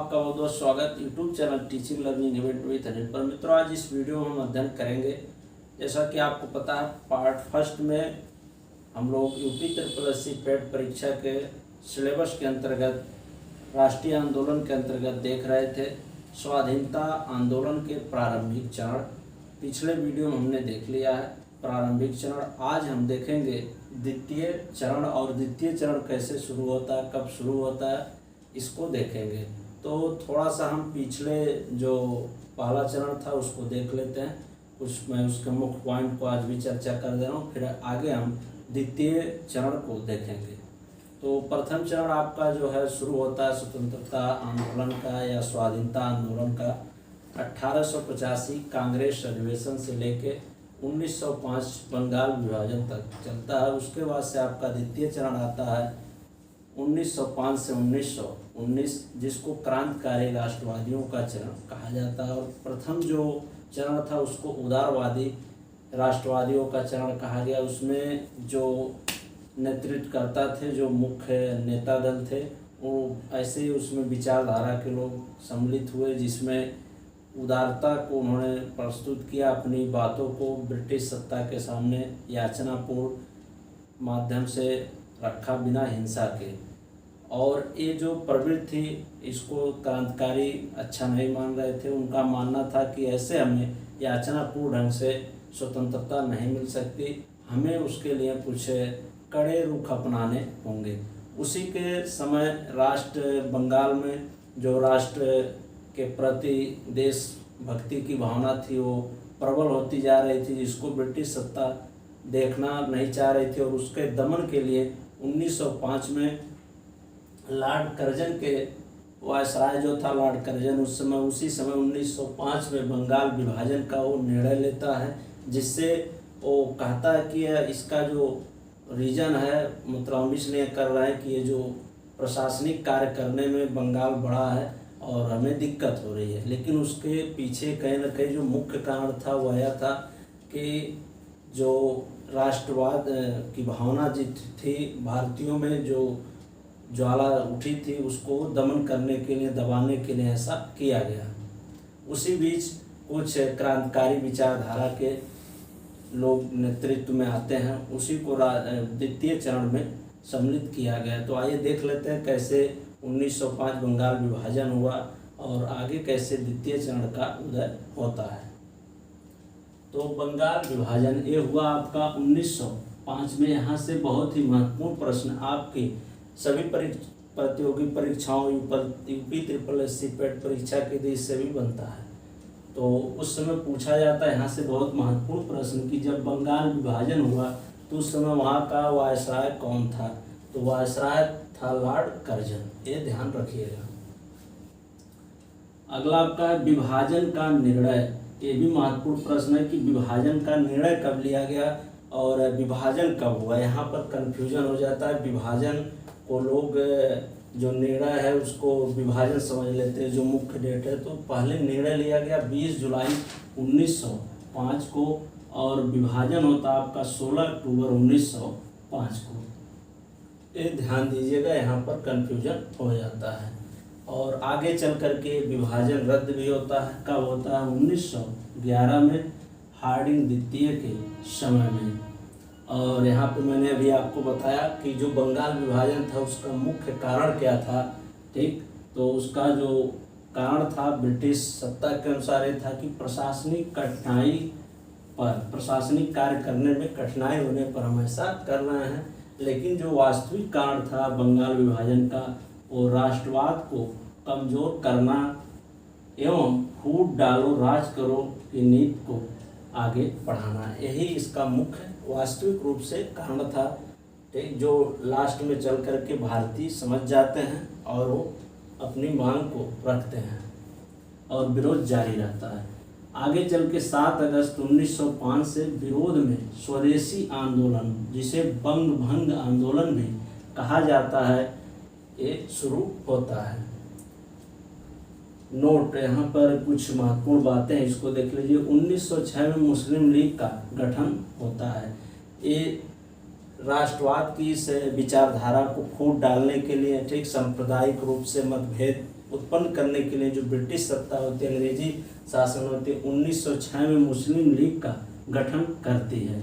आपका बहुत बहुत स्वागत YouTube channel teaching learning event with Anil पर। मित्रों, आज इस वीडियो में हम अध्ययन करेंगे, जैसा कि आपको पता है पार्ट फर्स्ट में हम लोग यूपी SSSC पेट परीक्षा के सिलेबस के अंतर्गत राष्ट्रीय आंदोलन के अंतर्गत देख रहे थे स्वाधीनता आंदोलन के प्रारंभिक चरण। पिछले वीडियो में हमने देख लिया है प्रारंभिक चरण। आज हम देखेंगे द्वितीय चरण, और द्वितीय चरण कैसे शुरू होता है, कब शुरू होता है, इसको देखेंगे। तो थोड़ा सा हम पिछले जो पहला चरण था उसको देख लेते हैं। मैं उसके मुख्य पॉइंट को आज भी चर्चा कर दे रहा हूँ, फिर आगे हम द्वितीय चरण को देखेंगे। तो प्रथम चरण आपका जो है शुरू होता है स्वतंत्रता आंदोलन का या स्वाधीनता आंदोलन का 1885 कांग्रेस अधिवेशन से लेके 1905 बंगाल विभाजन तक चलता है। उसके बाद से आपका द्वितीय चरण आता है 1905 से 1919, जिसको क्रांतिकारी राष्ट्रवादियों का चरण कहा जाता है। और प्रथम जो चरण था उसको उदारवादी राष्ट्रवादियों का चरण कहा गया। उसमें जो नेतृत्वकर्ता थे, जो मुख्य नेता दल थे, वो ऐसे ही उसमें विचारधारा के लोग सम्मिलित हुए, जिसमें उदारता को उन्होंने प्रस्तुत किया, अपनी बातों को ब्रिटिश सत्ता के सामने याचनापूर्ण माध्यम से रखा बिना हिंसा के। और ये जो प्रवृत्ति थी इसको क्रांतिकारी अच्छा नहीं मान रहे थे। उनका मानना था कि ऐसे हमें याचनापूर्ण ढंग से स्वतंत्रता नहीं मिल सकती, हमें उसके लिए कुछ कड़े रुख अपनाने होंगे। उसी के समय राष्ट्र बंगाल में जो राष्ट्र के प्रति देशभक्ति की भावना थी वो प्रबल होती जा रही थी, जिसको ब्रिटिश सत्ता देखना नहीं चाह रही थी। और उसके दमन के लिए 1905 में लॉर्ड कर्जन के वायसराय जो था लॉर्ड कर्जन, उसी समय 1905 में बंगाल विभाजन का वो निर्णय लेता है, जिससे वो कहता है कि इसका जो रीजन है, मतलब हम इसलिए कर रहे हैं कि ये जो प्रशासनिक कार्य करने में बंगाल बड़ा है और हमें दिक्कत हो रही है। लेकिन उसके पीछे कहीं ना कहीं जो मुख्य कारण था वह यह था कि जो राष्ट्रवाद की भावना जित थी भारतीयों में, जो ज्वाला उठी थी, उसको दमन करने के लिए, दबाने के लिए ऐसा किया गया। उसी बीच कुछ क्रांतिकारी विचारधारा के लोग नेतृत्व में आते हैं, उसी को द्वितीय चरण में सम्मिलित किया गया। तो आइए देख लेते हैं कैसे 1905 बंगाल विभाजन हुआ और आगे कैसे द्वितीय चरण का उदय होता है। तो बंगाल विभाजन ये हुआ आपका 1905 में। यहाँ से बहुत ही महत्वपूर्ण प्रश्न आपकी सभी प्रतियोगी परीक्षाओं यूपी SSSC पेट परीक्षा के दृष्टि से भी बनता है। तो उस समय पूछा जाता है यहाँ से बहुत महत्वपूर्ण प्रश्न कि जब बंगाल विभाजन हुआ तो उस समय वहाँ का वायसराय कौन था। तो वायसराय था लॉर्ड कर्जन, ये ध्यान रखिएगा। अगला आपका विभाजन का निर्णय, ये भी महत्वपूर्ण प्रश्न है कि विभाजन का निर्णय कब लिया गया और विभाजन कब हुआ। यहाँ पर कन्फ्यूजन हो जाता है। विभाजन को लोग जो निर्णय है उसको विभाजन समझ लेते हैं, जो मुख्य डेट है। तो पहले निर्णय लिया गया 20 जुलाई 1905 को और विभाजन होता आपका 16 अक्टूबर 1905 को। ये ध्यान दीजिएगा, यहाँ पर कन्फ्यूजन हो जाता है। और आगे चल करके विभाजन रद्द भी होता है। कब होता है? 1911 में हार्डिंग द्वितीय के समय में। और यहाँ पे मैंने अभी आपको बताया कि जो बंगाल विभाजन था उसका मुख्य कारण क्या था, ठीक। तो उसका जो कारण था ब्रिटिश सत्ता के अनुसार ये था कि प्रशासनिक कठिनाई पर, प्रशासनिक कार्य करने में कठिनाई होने पर हम ऐसा कर रहे हैं। लेकिन जो वास्तविक कारण था बंगाल विभाजन का वो राष्ट्रवाद को कमज़ोर करना एवं फूट डालो राज करो की नीति को आगे बढ़ाना, यही इसका मुख्य वास्तविक रूप से कारण था, ठीक। जो लास्ट में चल करके भारतीय समझ जाते हैं और वो अपनी मांग को रखते हैं और विरोध जारी रहता है। आगे चल के 7 अगस्त 1905 से विरोध में स्वदेशी आंदोलन, जिसे बंग भंग आंदोलन भी कहा जाता है, ये शुरू होता है। नोट, यहाँ पर कुछ महत्वपूर्ण बातें हैं, इसको देख लीजिए। 1906 में मुस्लिम लीग का गठन होता है। ये राष्ट्रवाद की इस विचारधारा को फूट डालने के लिए, ठीक, सांप्रदायिक रूप से मतभेद उत्पन्न करने के लिए जो ब्रिटिश सत्ता होती है, अंग्रेजी शासन होती है, 1906 में मुस्लिम लीग का गठन करती है,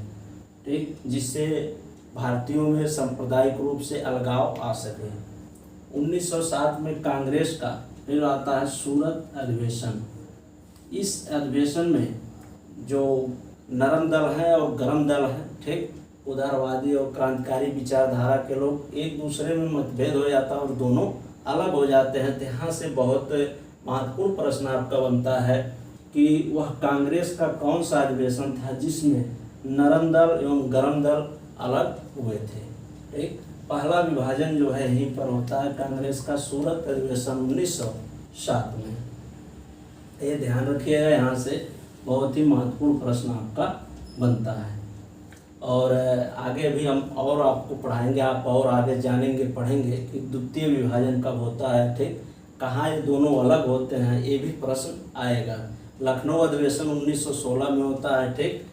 ठीक, जिससे भारतीयों में सांप्रदायिक रूप से अलगाव आ सके। 1907 में कांग्रेस का फिर आता है सूरत अधिवेशन। इस अधिवेशन में जो नरम दल है और गरम दल है, ठीक, उदारवादी और क्रांतिकारी विचारधारा के लोग एक दूसरे में मतभेद हो जाता है और दोनों अलग हो जाते हैं। तो यहाँ से बहुत महत्वपूर्ण प्रश्न आपका बनता है कि वह कांग्रेस का कौन सा अधिवेशन था जिसमें नरम दल एवं गरम दल अलग हुए थे, ठीक। पहला विभाजन जो है यहीं पर होता है, कांग्रेस का सूरत अधिवेशन 1907 में। ये ध्यान रखिएगा, यहाँ से बहुत ही महत्वपूर्ण प्रश्न आपका बनता है। और आगे भी हम और आपको पढ़ाएंगे, आप और आगे जानेंगे, पढ़ेंगे कि द्वितीय विभाजन कब होता है, ठीक, कहाँ ये दोनों अलग होते हैं, ये भी प्रश्न आएगा। लखनऊ अधिवेशन 1916 में होता है, ठीक,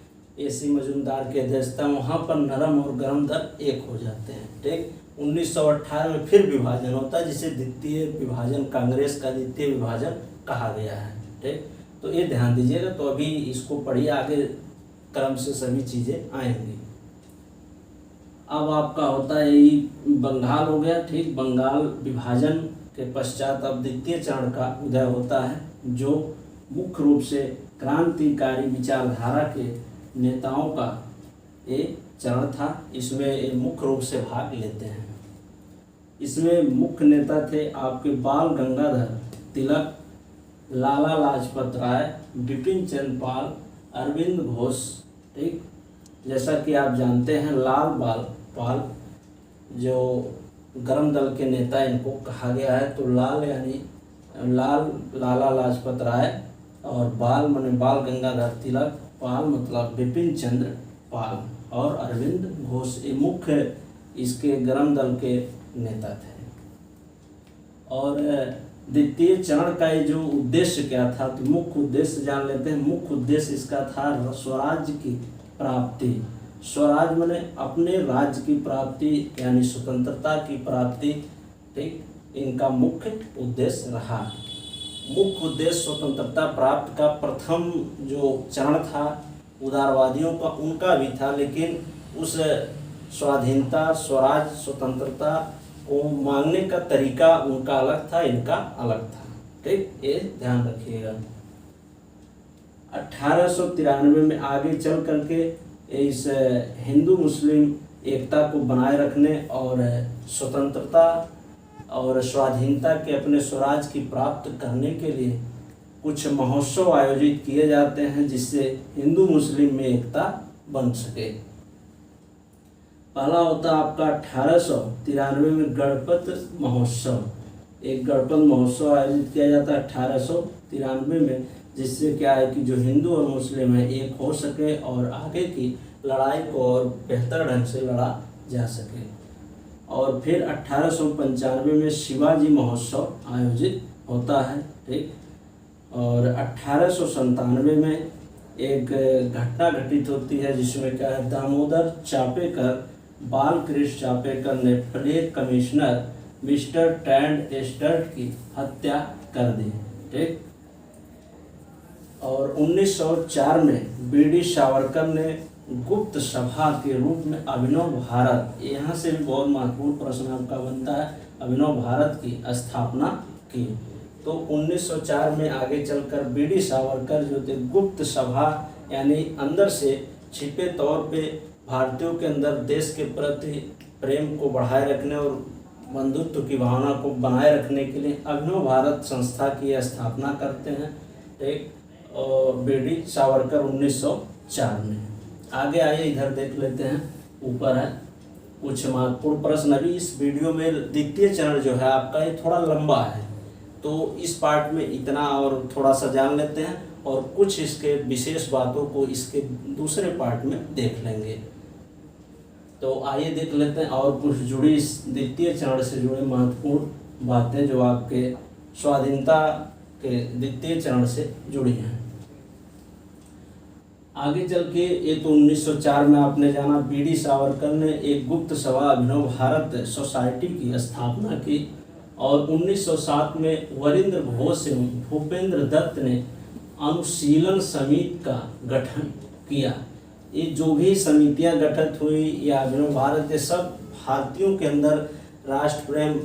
AC मजूमदार की अध्यक्षता, वहाँ पर नरम और गरम दल एक हो जाते हैं, ठीक। 1918 में फिर विभाजन होता है जिसे द्वितीय विभाजन, कांग्रेस का द्वितीय विभाजन कहा गया है, ठीक। तो ये ध्यान दीजिएगा। तो अभी इसको पढ़िए, आगे क्रम से सभी चीज़ें आएंगी। अब आपका होता है यही बंगाल हो गया, ठीक। बंगाल विभाजन के पश्चात अब द्वितीय चरण का उदय होता है, जो मुख्य रूप से क्रांतिकारी विचारधारा के नेताओं का ये चरण था। इसमें मुख्य रूप से भाग लेते हैं। इसमें मुख्य नेता थे आपके बाल गंगाधर तिलक, लाला लाजपत राय, बिपिन चंद्र पाल, अरविंद घोष, ठीक। जैसा कि आप जानते हैं लाल पाल जो गरम दल के नेता इनको कहा गया है। तो लाल यानी लाला लाजपत राय और बाल माने बाल गंगाधर तिलक, पाल मतलब बिपिन चंद्र पाल और अरविंद घोष, ये मुख्य इसके गरम दल के नेता थे। और द्वितीय चरण का ये जो उद्देश्य क्या था, तो मुख्य उद्देश्य जान लेते हैं। मुख्य उद्देश्य इसका था स्वराज्य की प्राप्ति। स्वराज माने अपने राज्य की प्राप्ति यानी स्वतंत्रता की प्राप्ति, ठीक, इनका मुख्य उद्देश्य रहा। मुख्य उद्देश्य स्वतंत्रता प्राप्त का प्रथम जो चरण था उदारवादियों का, उनका भी था, लेकिन उस स्वाधीनता, स्वराज, स्वतंत्रता को मांगने का तरीका उनका अलग था, इनका अलग था, ठीक, ये ध्यान रखिएगा। 1893 में आगे चल करके इस हिंदू मुस्लिम एकता को बनाए रखने और स्वतंत्रता और स्वाधीनता के अपने स्वराज की प्राप्त करने के लिए कुछ महोत्सव आयोजित किए जाते हैं जिससे हिंदू मुस्लिम में एकता बन सके। पहला होता आपका 1893 में गणपत महोत्सव। एक गणपत महोत्सव आयोजित किया जाता है 1893 में, जिससे क्या है कि जो हिंदू और मुस्लिम है एक हो सके और आगे की लड़ाई को और बेहतर ढंग से लड़ा जा सके। और फिर 1895 में शिवाजी महोत्सव आयोजित होता है, ठीक। और 1897 में एक घटना घटित होती है जिसमें क्या है, दामोदर चापेकर, बालकृष्ण चापेकर ने प्लेग कमिश्नर मिस्टर टैंड एस्टर्ट की हत्या कर दी, ठीक। और 1904 में BD सावरकर ने गुप्त सभा के रूप में अभिनव भारत, यहाँ से भी बहुत महत्वपूर्ण प्रश्न आपका बनता है, अभिनव भारत की स्थापना की। तो 1904 में आगे चलकर BD सावरकर जो थे गुप्त सभा यानी अंदर से छिपे तौर पे भारतीयों के अंदर देश के प्रति प्रेम को बढ़ाए रखने और बंधुत्व की भावना को बनाए रखने के लिए अभिनव भारत संस्था की स्थापना करते हैं, ठीक। और BD सावरकर 1904 में। आगे आइए इधर देख लेते हैं, ऊपर है कुछ महत्वपूर्ण प्रश्न। अभी इस वीडियो में द्वितीय चरण जो है आपका ये थोड़ा लंबा है, तो इस पार्ट में इतना और थोड़ा सा जान लेते हैं और कुछ इसके विशेष बातों को इसके दूसरे पार्ट में देख लेंगे। तो आइए देख लेते हैं और कुछ जुड़ी इस द्वितीय चरण से जुड़े महत्वपूर्ण बातें जो आपके स्वाधीनता के द्वितीय चरण से जुड़ी हैं। आगे चल के ये तो 1904 में आपने जाना BD सावरकर ने एक गुप्त सभा अभिनव भारत सोसाइटी की स्थापना की और 1907 में वरिंद्र घोष एवं भूपेंद्र दत्त ने अनुशीलन समिति का गठन किया। ये जो भी समितियां गठित हुई या अभिनव भारत, ये सब भारतीयों के अंदर राष्ट्र प्रेम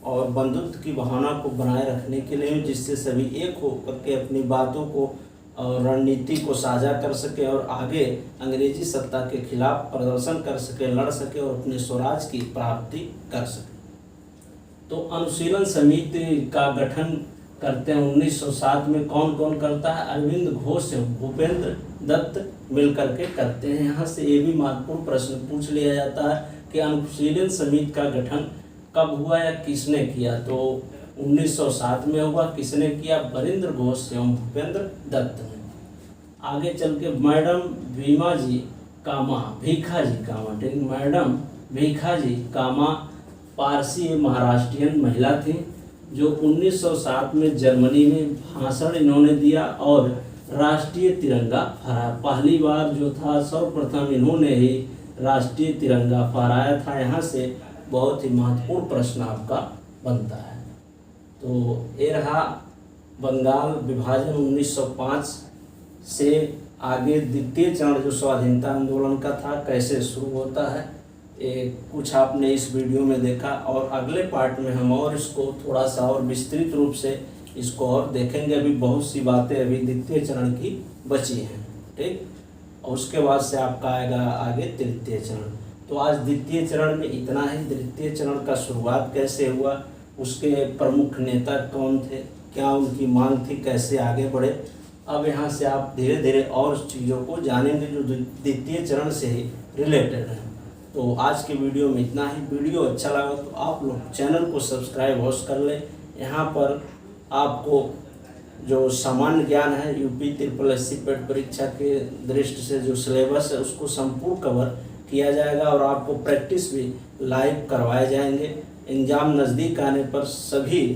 और बंधुत्व की भावना को बनाए रखने के लिए, जिससे सभी एक होकर के अपनी बातों को और रणनीति को साझा कर सके और आगे अंग्रेजी सत्ता के खिलाफ प्रदर्शन कर सके, लड़ सके और अपने स्वराज की प्राप्ति कर सके। तो अनुशीलन समिति का गठन करते हैं 1907 में। कौन कौन करता है? अरविंद घोष एवं भूपेंद्र दत्त मिलकर के करते हैं। यहाँ से ये भी महत्वपूर्ण प्रश्न पूछ लिया जाता है कि अनुशीलन समिति का गठन कब हुआ या किसने किया? तो 1907 में हुआ। किसने किया? वरिंद्र घोष एवं भूपेंद्र दत्त ने। आगे चल के मैडम भीखाजी कामा, ठीक, मैडम भीखाजी कामा पारसी महाराष्ट्रियन महिला थी, जो 1907 में जर्मनी में भाषण इन्होंने दिया और राष्ट्रीय तिरंगा फहराया। पहली बार जो था, सर्वप्रथम इन्होंने ही राष्ट्रीय तिरंगा फहराया था। यहाँ से बहुत ही महत्वपूर्ण प्रश्न आपका बनता है। तो ये रहा बंगाल विभाजन 1905 से आगे द्वितीय चरण जो स्वाधीनता आंदोलन का था, कैसे शुरू होता है, कुछ आपने इस वीडियो में देखा। और अगले पार्ट में हम और इसको थोड़ा सा और विस्तृत रूप से इसको और देखेंगे। अभी बहुत सी बातें अभी द्वितीय चरण की बची हैं, ठीक। और उसके बाद से आपका आएगा आगे तृतीय चरण। तो आज द्वितीय चरण में इतना ही। द्वितीय चरण का शुरुआत कैसे हुआ, उसके प्रमुख नेता कौन थे, क्या उनकी मांग थी, कैसे आगे बढ़े, अब यहाँ से आप धीरे धीरे और चीज़ों को जानेंगे जो द्वितीय चरण से ही रिलेटेड है। तो आज के वीडियो में इतना ही। वीडियो अच्छा लगा तो आप लोग चैनल को सब्सक्राइब अवश्य कर लें। यहाँ पर आपको जो सामान्य ज्ञान है UP SSSC पेट परीक्षा के दृष्टि से जो सिलेबस है उसको संपूर्ण कवर किया जाएगा और आपको प्रैक्टिस भी लाइव करवाए जाएंगे। एग्जाम नज़दीक आने पर सभी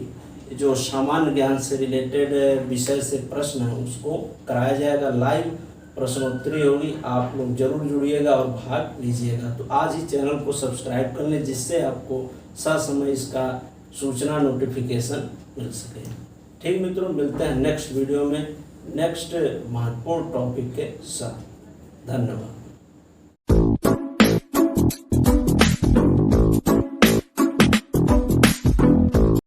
जो सामान्य ज्ञान से रिलेटेड विषय से प्रश्न है उसको कराया जाएगा। लाइव प्रश्नोत्तरी होगी, आप लोग जरूर जुड़िएगा और भाग लीजिएगा। तो आज ही चैनल को सब्सक्राइब कर लें, जिससे आपको ससमय इसका सूचना नोटिफिकेशन मिल सके। ठीक मित्रों, मिलते हैं नेक्स्ट वीडियो में नेक्स्ट महत्वपूर्ण टॉपिक के साथ। धन्यवाद।